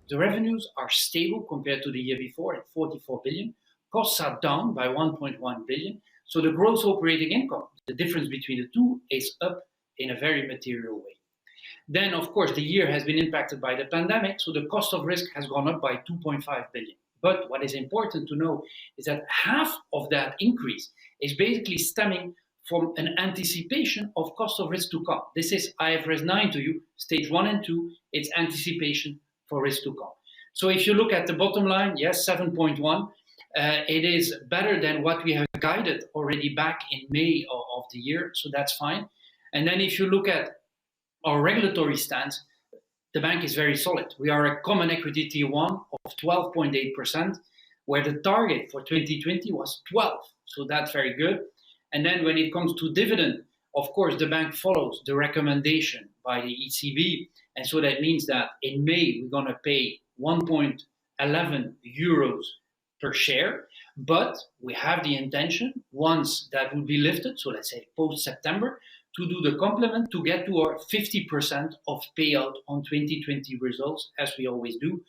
The revenues are stable compared to the year before at 44 billion. Costs are down by 1.1 billion. So the gross operating income, the difference between the two, is up in a very material way. Then, of course, the year has been impacted by the pandemic, so the cost of risk has gone up by 2.5 billion. But what is important to know is that half of that increase is basically stemming from an anticipation of cost of risk to come. This is IFRS 9 to you, stage 1 and 2, it's anticipation for risk to come. So if you look at the bottom line, yes, 7.1, it is better than what we have guided already back in May of the year, so that's fine. And then if you look at our regulatory stance, the bank is very solid. We are a common equity tier 1 of 12.8%, where the target for 2020 was 12. So that's very good. And then when it comes to dividend, of course, the bank follows the recommendation by the ECB. And so that means that in May, we're going to pay 1.11 euros per share. But we have the intention, once that will be lifted, so let's say post-September, to do the complement to get to our 50% of payout on 2020 results, as we always do.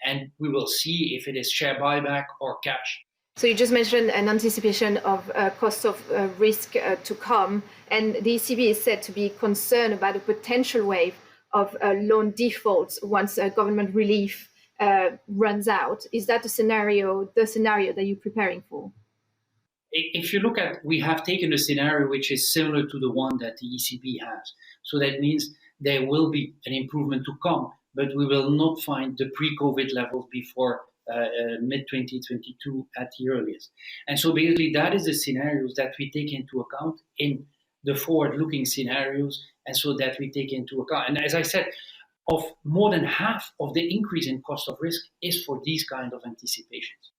And we will see if it is share buyback or cash. So you just mentioned an anticipation of cost of risk to come, and the ECB is said to be concerned about a potential wave of loan defaults once government relief runs out. Is that the scenario that you're preparing for? If you look at, we have taken a scenario which is similar to the one that the ECB has. So that means there will be an improvement to come, but we will not find the pre-COVID levels before mid-2022 at the earliest. And so basically that is the scenarios that we take into account in the forward-looking scenarios, and so that we take into account. And as I said, of more than half of the increase in cost of risk is for these kind of anticipations.